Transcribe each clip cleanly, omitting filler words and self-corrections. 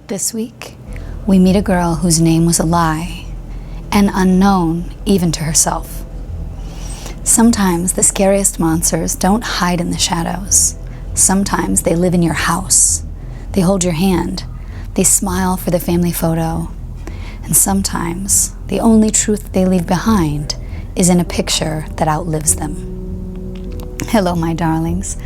This week, we meet a girl whose name was a lie, and unknown even to herself. Sometimes the scariest monsters don't hide in the shadows. Sometimes they live in your house. They hold your hand. They smile for the family photo. And sometimes the only truth they leave behind is in a picture that outlives them. Hello, my darlings.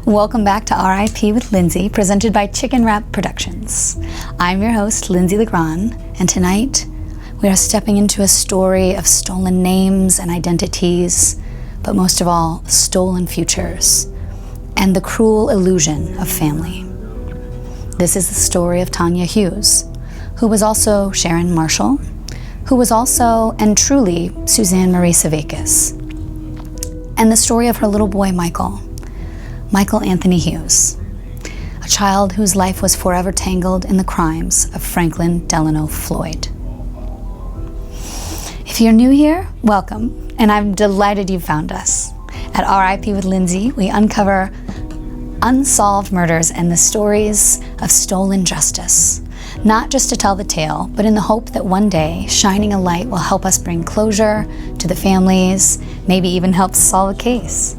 Welcome back to RIP with Linzi, presented by Chicken Wrap Productions. I'm your host, Linzi Legrand, and tonight we are stepping into a story of stolen names and identities, but most of all, stolen futures, and the cruel illusion of family. This is the story of Tonya Hughes, who was also Sharon Marshall, who was also, and truly, Suzanne Marie Savakis, and the story of her little boy, Michael Anthony Hughes, a child whose life was forever tangled in the crimes of Franklin Delano Floyd. If you're new here, welcome, and I'm delighted you found us. At RIP with Linzi, we uncover unsolved murders and the stories of stolen justice, not just to tell the tale, but in the hope that one day shining a light will help us bring closure to the families, maybe even help solve a case.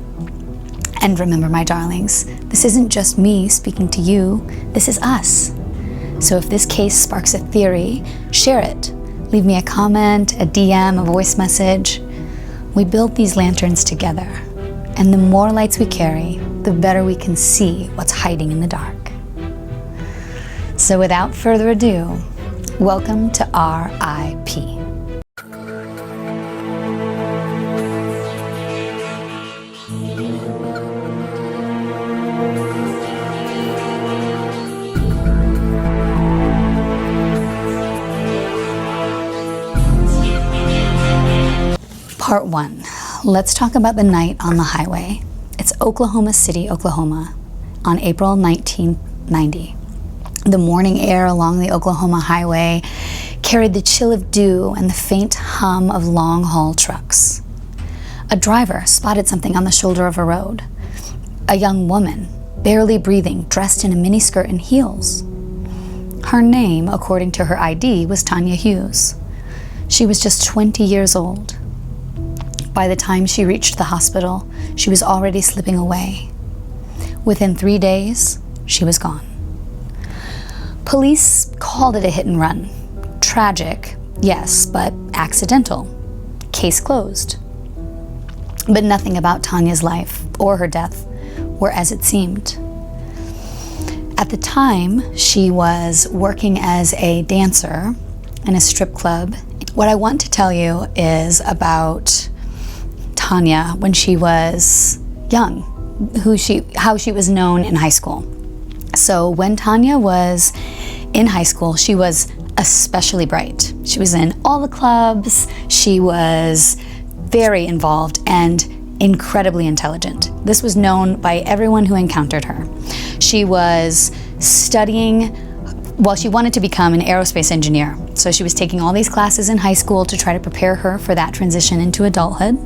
And remember, my darlings, this isn't just me speaking to you, this is us. So if this case sparks a theory, share it. Leave me a comment, a DM, a voice message. We build these lanterns together, and the more lights we carry, the better we can see what's hiding in the dark. So without further ado, welcome to RIP. Part 1. Let's talk about the night on the highway. It's Oklahoma City, Oklahoma, on April 1990. The morning air along the Oklahoma highway carried the chill of dew and the faint hum of long-haul trucks. A driver spotted something on the shoulder of a road. A young woman, barely breathing, dressed in a miniskirt and heels. Her name, according to her ID, was Tonya Hughes. She was just 20 years old. By the time she reached the hospital, she was already slipping away. Within 3 days, she was gone. Police called it a hit and run. Tragic, yes, but accidental. Case closed. But nothing about Tonya's life or her death were as it seemed. At the time, she was working as a dancer in a strip club. What I want to tell you is about Tonya when she was young, how she was known in high school. So when Tonya was in high school, she was especially bright. She was in all the clubs. She was very involved and incredibly intelligent. This was known by everyone who encountered her. She was studying, well, she wanted to become an aerospace engineer. So she was taking all these classes in high school to try to prepare her for that transition into adulthood.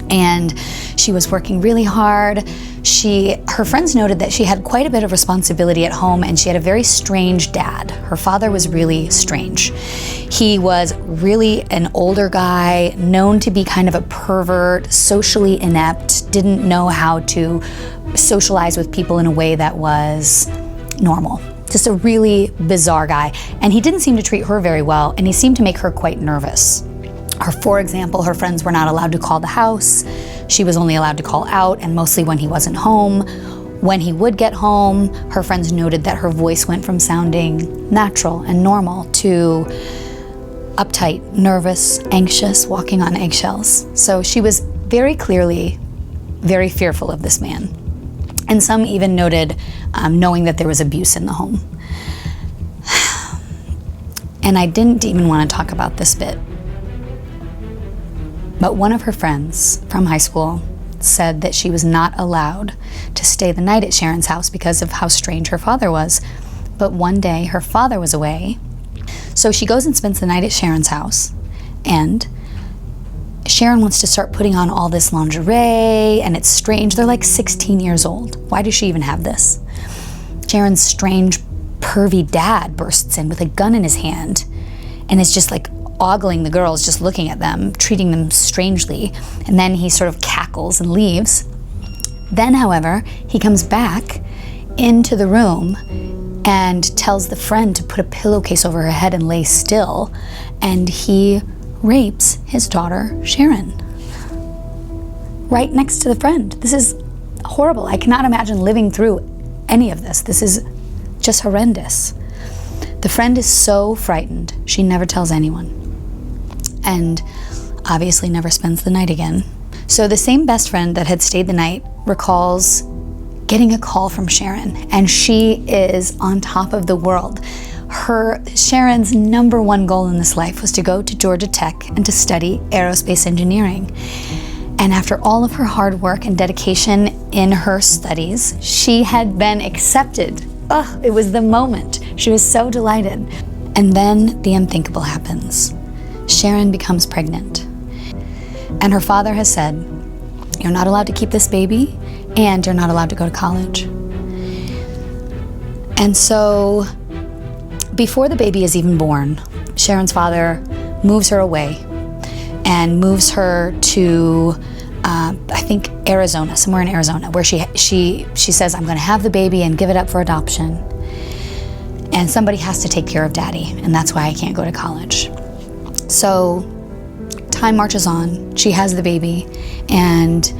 And she was working really hard. Her friends noted that she had quite a bit of responsibility at home, and she had a very strange dad. Her father was really strange. He was really an older guy, known to be kind of a pervert, socially inept, didn't know how to socialize with people in a way that was normal. Just a really bizarre guy. And he didn't seem to treat her very well, and he seemed to make her quite nervous. For example, her friends were not allowed to call the house. She was only allowed to call out, and mostly when he wasn't home. When he would get home, her friends noted that her voice went from sounding natural and normal to uptight, nervous, anxious, walking on eggshells. So she was very clearly very fearful of this man. And some even noted knowing that there was abuse in the home. And I didn't even want to talk about this bit. But one of her friends from high school said that she was not allowed to stay the night at Sharon's house because of how strange her father was. But one day her father was away, so she goes and spends the night at Sharon's house, and Sharon wants to start putting on all this lingerie, and it's strange. They're like 16 years old. Why does she even have this? Sharon's strange pervy dad bursts in with a gun in his hand and is just like ogling the girls, just looking at them, treating them strangely. And then he sort of cackles and leaves. Then, however, he comes back into the room and tells the friend to put a pillowcase over her head and lay still. And he rapes his daughter, Sharon, right next to the friend. This is horrible. I cannot imagine living through any of this. This is just horrendous. The friend is so frightened, she never tells anyone, and obviously never spends the night again. So the same best friend that had stayed the night recalls getting a call from Sharon, and she is on top of the world. Sharon's number one goal in this life was to go to Georgia Tech and to study aerospace engineering. And after all of her hard work and dedication in her studies, she had been accepted. Oh, it was the moment. She was so delighted. And then the unthinkable happens. Sharon becomes pregnant. And her father has said, "You're not allowed to keep this baby, and you're not allowed to go to college." And so, before the baby is even born, Sharon's father moves her away and moves her to, I think, Arizona, somewhere in Arizona, where she says, "I'm going to have the baby and give it up for adoption. And somebody has to take care of daddy, and that's why I can't go to college." So time marches on. She has the baby, and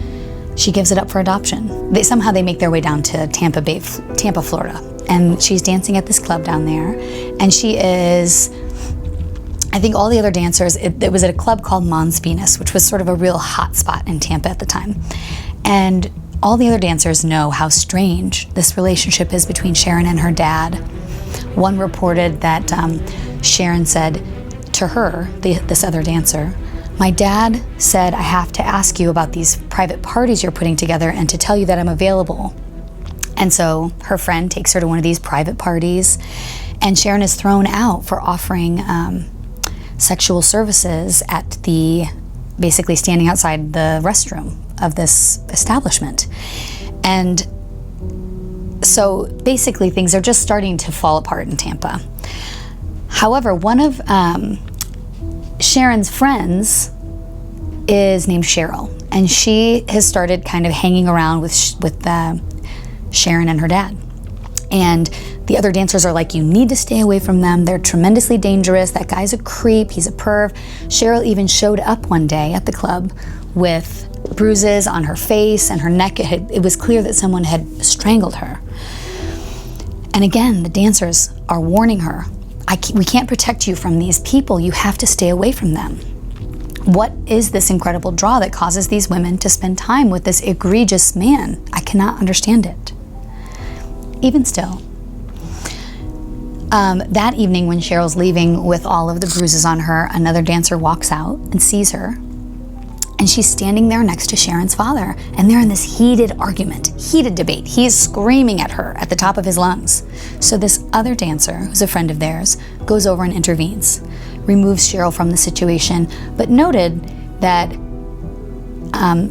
she gives it up for adoption. Somehow they make their way down to Tampa, Florida. And she's dancing at this club down there. And she is, I think all the other dancers, it was at a club called Mons Venus, which was sort of a real hot spot in Tampa at the time. And all the other dancers know how strange this relationship is between Sharon and her dad. One reported that Sharon said to her, this other dancer, "My dad said I have to ask you about these private parties you're putting together and to tell you that I'm available." And so her friend takes her to one of these private parties, and Sharon is thrown out for offering sexual services at basically standing outside the restroom of this establishment. And so basically things are just starting to fall apart in Tampa. However, one of Sharon's friends is named Cheryl, and she has started kind of hanging around with Sharon and her dad. And the other dancers are like, "You need to stay away from them. They're tremendously dangerous. That guy's a creep. He's a perv." Cheryl even showed up one day at the club with bruises on her face and her neck. It was clear that someone had strangled her. And again, the dancers are warning her, "We can't protect you from these people. You have to stay away from them." What is this incredible draw that causes these women to spend time with this egregious man? I cannot understand it. Even still, that evening when Cheryl's leaving with all of the bruises on her, another dancer walks out and sees her. And she's standing there next to Sharon's father. And they're in this heated argument, heated debate. He is screaming at her at the top of his lungs. So this other dancer, who's a friend of theirs, goes over and intervenes, removes Cheryl from the situation, but noted that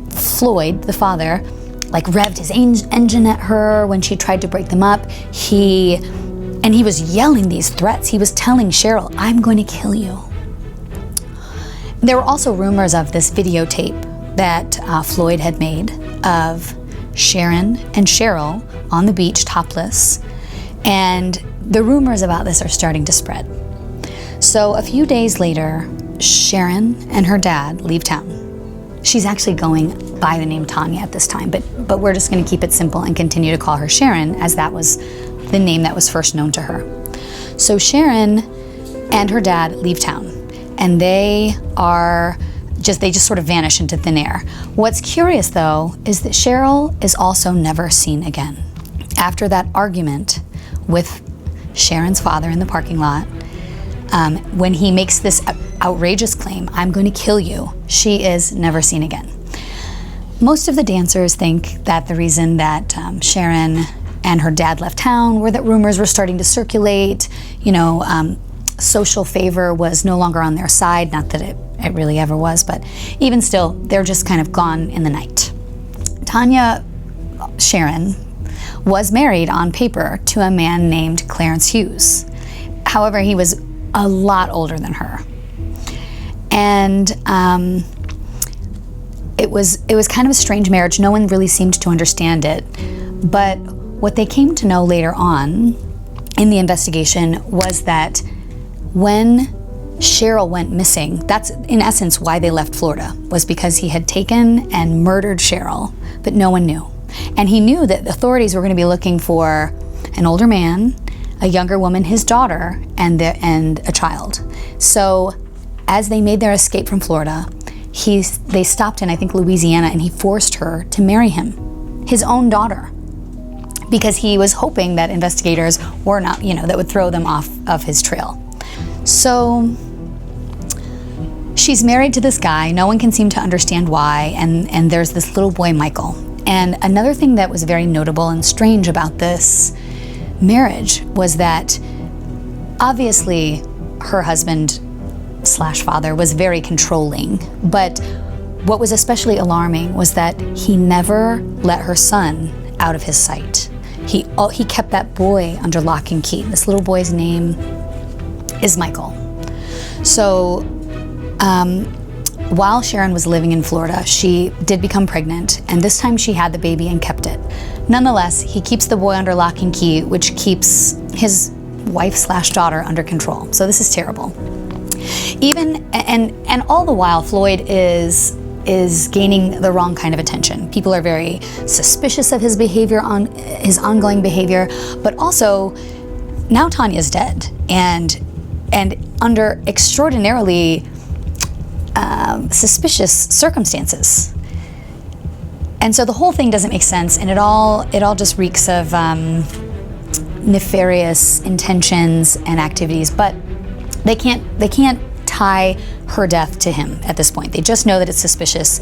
Floyd, the father, like revved his engine at her when she tried to break them up. He was yelling these threats. He was telling Cheryl, "I'm going to kill you." There were also rumors of this videotape that Floyd had made of Sharon and Cheryl on the beach topless, and the rumors about this are starting to spread. So a few days later, Sharon and her dad leave town. She's actually going by the name Tonya at this time, but we're just going to keep it simple and continue to call her Sharon, as that was the name that was first known to her. So Sharon and her dad leave town, and they just sort of vanish into thin air. What's curious, though, is that Cheryl is also never seen again. After that argument with Sharon's father in the parking lot, when he makes this outrageous claim, "I'm going to kill you," she is never seen again. Most of the dancers think that the reason that Sharon and her dad left town were that rumors were starting to circulate. Social favor was no longer on their side. Not that it really ever was, but even still, they're just kind of gone in the night. Tonya Sharon was married on paper to a man named Clarence Hughes. However, he was a lot older than her. And it was kind of a strange marriage. No one really seemed to understand it. But what they came to know later on in the investigation was that when Cheryl went missing, that's in essence why they left Florida, was because he had taken and murdered Cheryl, but no one knew. And he knew that the authorities were going to be looking for an older man, a younger woman, his daughter, and a child. So as they made their escape from Florida, they stopped in, I think, Louisiana, and he forced her to marry him, his own daughter, because he was hoping that investigators were not, that would throw them off of his trail. So she's married to this guy. No one can seem to understand why, and there's this little boy, Michael. And another thing that was very notable and strange about this marriage was that obviously her husband/father was very controlling, but what was especially alarming was that he never let her son out of his sight. He kept that boy under lock and key. This little boy's name is Michael. So while Sharon was living in Florida, she did become pregnant, and this time she had the baby and kept it. Nonetheless, he keeps the boy under lock and key, which keeps his wife/daughter under control. So this is terrible. And all the while, Floyd is gaining the wrong kind of attention. People are very suspicious of his behavior, on his ongoing behavior, but also now Tonya's dead, and under extraordinarily suspicious circumstances. And so the whole thing doesn't make sense, and it all just reeks of nefarious intentions and activities. But they can't tie her death to him at this point. They just know that it's suspicious.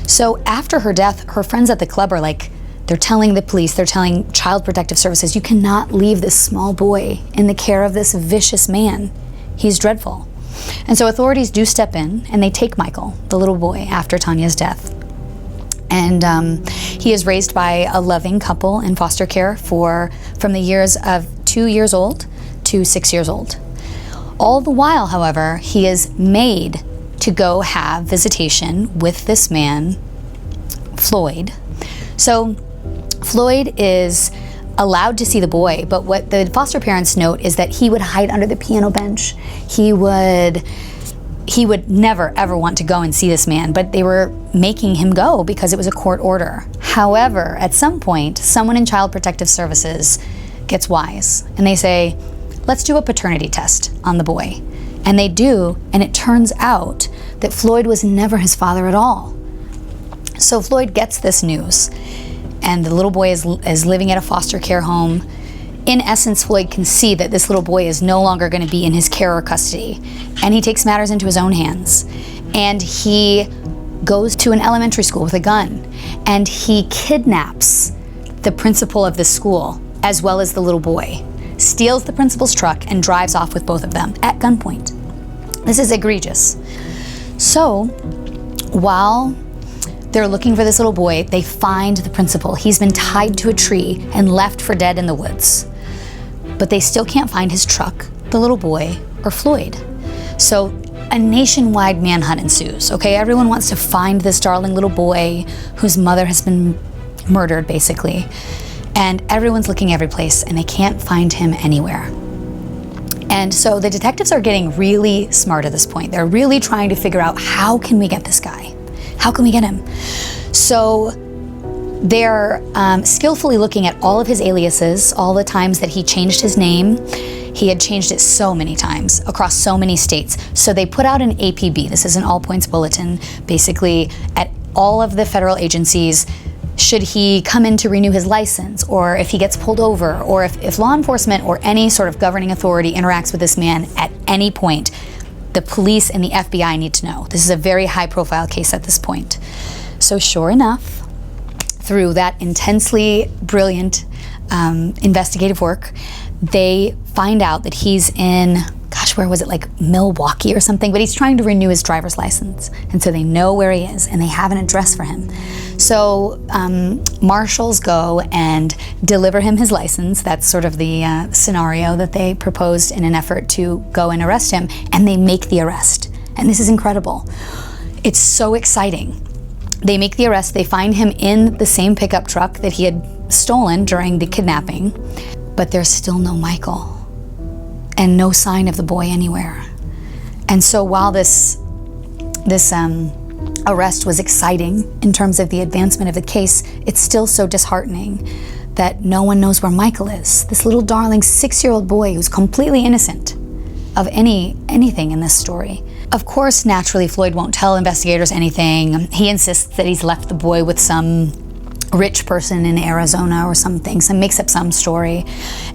So after her death, her friends at the club are like, they're telling the police, they're telling Child Protective Services, you cannot leave this small boy in the care of this vicious man. He's dreadful. And so authorities do step in, and they take Michael, the little boy, after Tonya's death. And he is raised by a loving couple in foster care from the years of 2 years old to 6 years old. All the while, however, he is made to go have visitation with this man, Floyd. So Floyd is allowed to see the boy, but what the foster parents note is that he would hide under the piano bench. He would never ever want to go and see this man, but they were making him go because it was a court order. However, at some point, someone in Child Protective Services gets wise, and they say, let's do a paternity test on the boy. And they do, and it turns out that Floyd was never his father at all. So Floyd gets this news, and the little boy is living at a foster care home. In essence, Floyd can see that this little boy is no longer going to be in his care or custody, and he takes matters into his own hands. And he goes to an elementary school with a gun, and he kidnaps the principal of the school as well as the little boy, steals the principal's truck, and drives off with both of them at gunpoint. This is egregious. So while they're looking for this little boy, they find the principal. He's been tied to a tree and left for dead in the woods. But they still can't find his truck, the little boy, or Floyd. So a nationwide manhunt ensues, okay? Everyone wants to find this darling little boy whose mother has been murdered, basically. And everyone's looking every place, and they can't find him anywhere. And so the detectives are getting really smart at this point. They're really trying to figure out, how can we get this guy? How can we get him? So they're skillfully looking at all of his aliases, all the times that he changed his name. He had changed it so many times across so many states. So they put out an APB. This is an all points bulletin, basically at all of the federal agencies. Should he come in to renew his license, or if he gets pulled over, or if law enforcement or any sort of governing authority interacts with this man at any point, the police and the FBI need to know. This is a very high-profile case at this point. So sure enough, through that intensely brilliant investigative work, they find out that he's in, gosh, where was it, like Milwaukee or something, but he's trying to renew his driver's license. And so they know where he is and they have an address for him. So marshals go and deliver him his license. That's sort of the scenario that they proposed in an effort to go and arrest him, and they make the arrest. And this is incredible. It's so exciting. They make the arrest. They find him in the same pickup truck that he had stolen during the kidnapping, but there's still no Michael and no sign of the boy anywhere. And so while this arrest was exciting in terms of the advancement of the case, it's still so disheartening that no one knows where Michael is. This little darling 6-year-old boy who's completely innocent of anything in this story. Of course, naturally, Floyd won't tell investigators anything. He insists that he's left the boy with some rich person in Arizona or something, so makes up some story,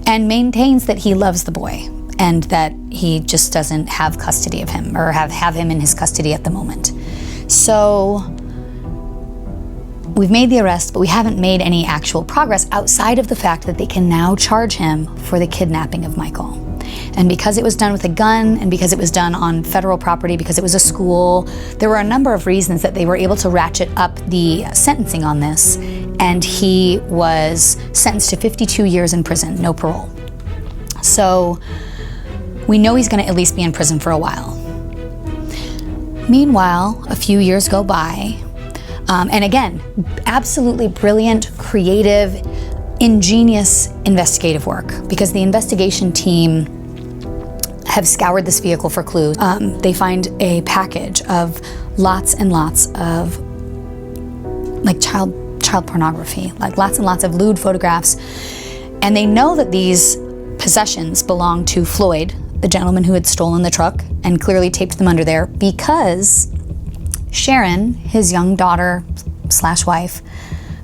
and maintains that he loves the boy and that he just doesn't have custody of him, or have him in his custody at the moment. So we've made the arrest, but we haven't made any actual progress outside of the fact that they can now charge him for the kidnapping of Michael. And because it was done with a gun, and because it was done on federal property, because it was a school, there were a number of reasons that they were able to ratchet up the sentencing on this, and he was sentenced to 52 years in prison, no parole. So we know he's going to at least be in prison for a while. Meanwhile, a few years go by, and again, absolutely brilliant, creative, ingenious investigative work, because the investigation team have scoured this vehicle for clues. They find a package of lots and lots of like child pornography, like lots and lots of lewd photographs, and they know that these possessions belong to Floyd, the gentleman who had stolen the truck and clearly taped them under there, because Sharon, his young daughter / wife,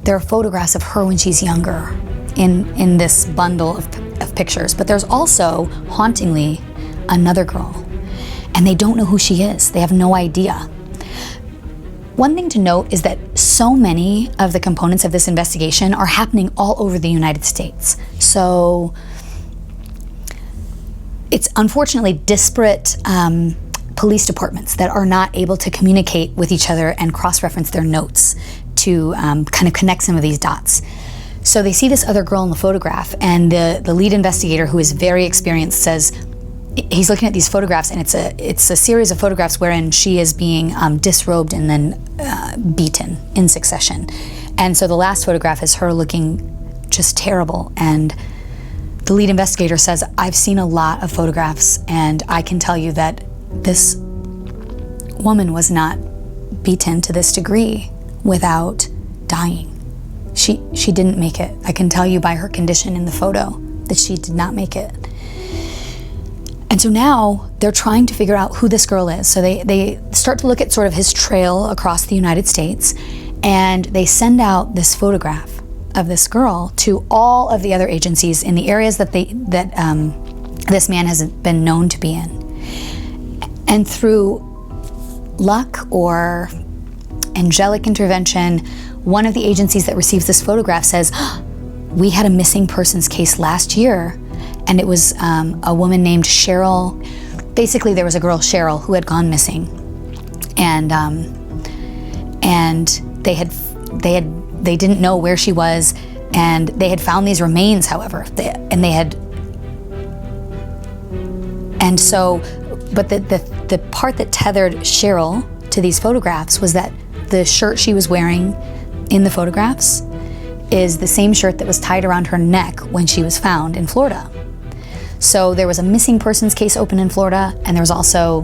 there are photographs of her when she's younger in this bundle of pictures. But there's also, hauntingly, another girl, and they don't know who she is. They have no idea. One thing to note is that so many of the components of this investigation are happening all over the United States. So it's unfortunately disparate police departments that are not able to communicate with each other and cross-reference their notes to kind of connect some of these dots. So they see this other girl in the photograph, and the lead investigator, who is very experienced, says he's looking at these photographs, and it's a series of photographs wherein she is being disrobed and then beaten in succession. And so the last photograph is her looking just terrible, and the lead investigator says, I've seen a lot of photographs, and I can tell you that this woman was not beaten to this degree without dying. She didn't make it. I can tell you by her condition in the photo that she did not make it. And so now they're trying to figure out who this girl is. So they start to look at sort of his trail across the United States, and they send out this photograph of this girl to all of the other agencies in the areas that this man has been known to be in. And through luck or angelic intervention, one of the agencies that receives this photograph says, we had a missing persons case last year, and it was a woman named Cheryl. Basically, there was a girl, Cheryl, who had gone missing, and they didn't know where she was, and they had found these remains, however, but the part that tethered Cheryl to these photographs was that the shirt she was wearing in the photographs is the same shirt that was tied around her neck when she was found in Florida. So there was a missing persons case open in Florida, and there was also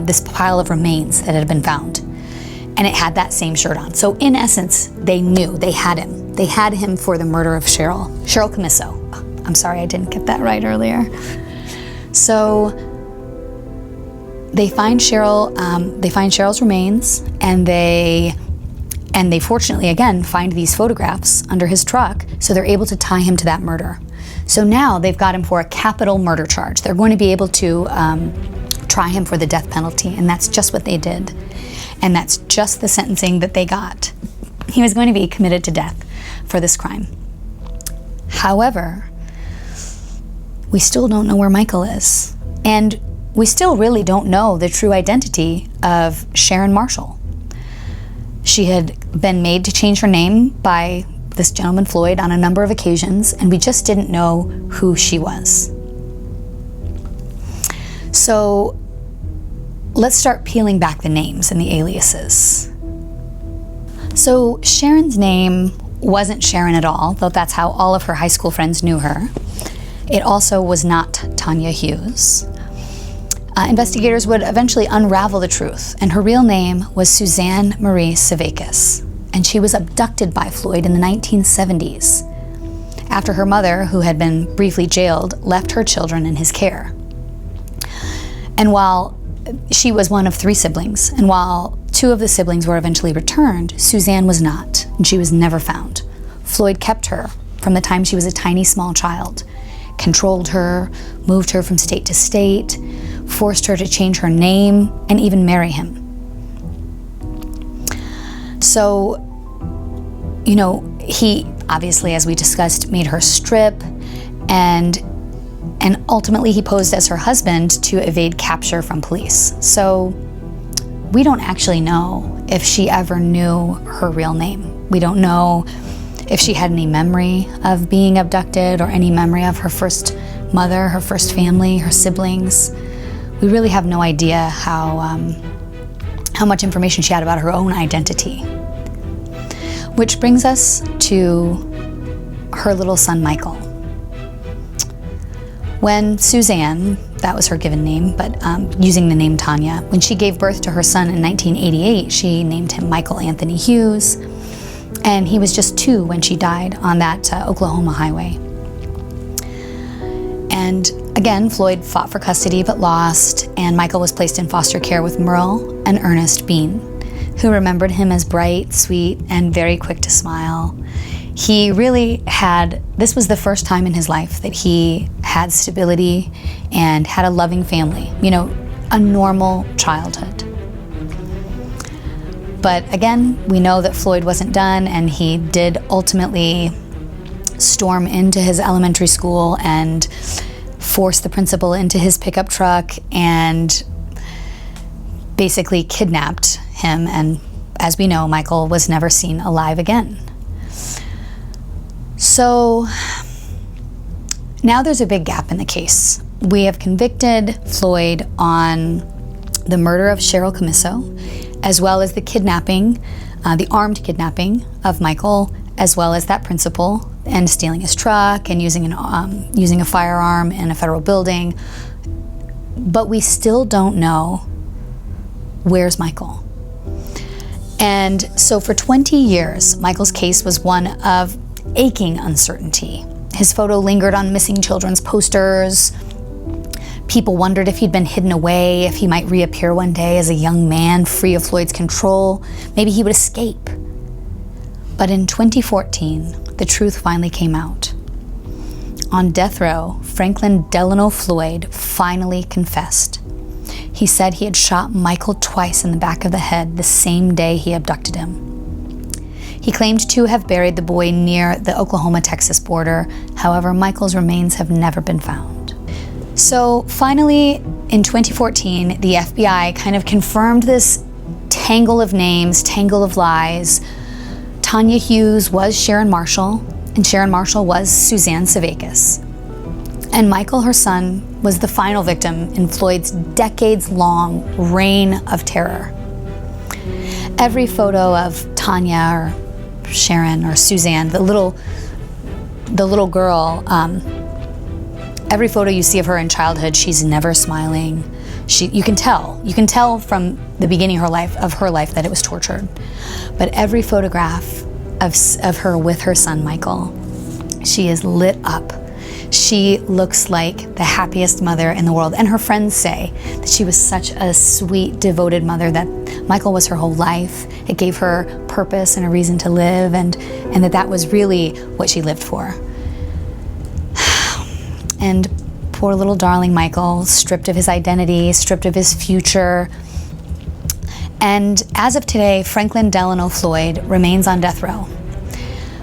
this pile of remains that had been found, and it had that same shirt on. So in essence, they knew, they had him. They had him for the murder of Cheryl Camiso. I'm sorry, I didn't get that right earlier. So they find Cheryl's remains, and they fortunately, again, find these photographs under his truck, so they're able to tie him to that murder. So now they've got him for a capital murder charge. They're going to be able to try him for the death penalty, and that's just what they did. And that's just the sentencing that they got. He was going to be committed to death for this crime. However, we still don't know where Michael is. And we still really don't know the true identity of Sharon Marshall. She had been made to change her name by this gentleman Floyd on a number of occasions, and we just didn't know who she was. So let's start peeling back the names and the aliases. So Sharon's name wasn't Sharon at all, though that's how all of her high school friends knew her. It also was not Tonya Hughes. Investigators would eventually unravel the truth, and her real name was Suzanne Marie Savakis, and she was abducted by Floyd in the 1970s after her mother, who had been briefly jailed, left her children in his care. And while she was one of 3 siblings, and while 2 of the siblings were eventually returned, Suzanne was not, and she was never found. Floyd kept her from the time she was a tiny, small child, controlled her, moved her from state to state, forced her to change her name, and even marry him. So, he obviously, as we discussed, made her strip, and ultimately he posed as her husband to evade capture from police. So we don't actually know if she ever knew her real name. We don't know if she had any memory of being abducted or any memory of her first mother, her first family, her siblings. We really have no idea how much information she had about her own identity. Which brings us to her little son, Michael. When Suzanne, that was her given name, but using the name Tonya, when she gave birth to her son in 1988, she named him Michael Anthony Hughes, and he was just 2 when she died on that Oklahoma highway. And again, Floyd fought for custody but lost, and Michael was placed in foster care with Merle and Ernest Bean, who remembered him as bright, sweet, and very quick to smile. He really this was the first time in his life that he had stability and had a loving family, a normal childhood. But again, we know that Floyd wasn't done, and he did ultimately storm into his elementary school and force the principal into his pickup truck and basically kidnapped him. And as we know, Michael was never seen alive again. So now there's a big gap in the case. We have convicted Floyd on the murder of Cheryl Camiso, as well as the kidnapping, the armed kidnapping of Michael, as well as that principal, and stealing his truck and using a firearm in a federal building. But we still don't know where's Michael. And so for 20 years, Michael's case was one of aching uncertainty. His photo lingered on missing children's posters. People wondered if he'd been hidden away, if he might reappear one day as a young man free of Floyd's control. Maybe he would escape. But in 2014, the truth finally came out. On death row, Franklin Delano Floyd finally confessed. He said he had shot Michael twice in the back of the head the same day he abducted him. He claimed to have buried the boy near the Oklahoma-Texas border. However, Michael's remains have never been found. So finally, in 2014, the FBI kind of confirmed this tangle of names, tangle of lies. Tonya Hughes was Sharon Marshall, and Sharon Marshall was Suzanne Savakis. And Michael, her son, was the final victim in Floyd's decades-long reign of terror. Every photo of Tonya or Sharon or Suzanne, the little girl, every photo you see of her in childhood, she's never smiling. You can tell from the beginning of her life that it was tortured. But every photograph of her with her son Michael, she is lit up. She looks like the happiest mother in the world. And her friends say that she was such a sweet, devoted mother, that Michael was her whole life. It gave her purpose and a reason to live, and that was really what she lived for. And poor little darling Michael, stripped of his identity, stripped of his future. And as of today, Franklin Delano Floyd remains on death row.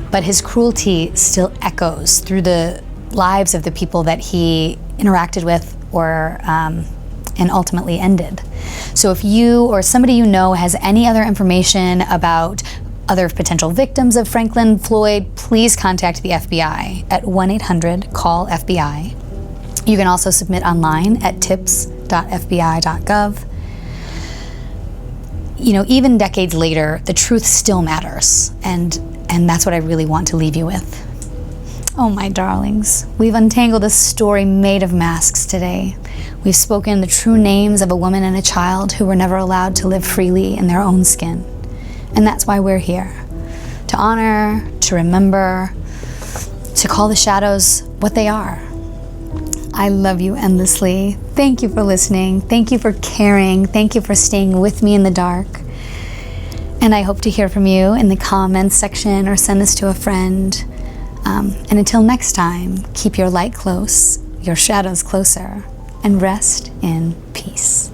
But his cruelty still echoes through the lives of the people that he interacted with or and ultimately ended. So if you or somebody you know has any other information about other potential victims of Franklin Floyd, please contact the FBI at 1-800-CALL-FBI. You can also submit online at tips.fbi.gov. You know, even decades later, the truth still matters, and that's what I really want to leave you with. Oh, my darlings, we've untangled a story made of masks today. We've spoken the true names of a woman and a child who were never allowed to live freely in their own skin. And that's why we're here. To honor, to remember, to call the shadows what they are. I love you endlessly. Thank you for listening. Thank you for caring. Thank you for staying with me in the dark. And I hope to hear from you in the comments section or send this to a friend. And until next time, keep your light close, your shadows closer, and rest in peace.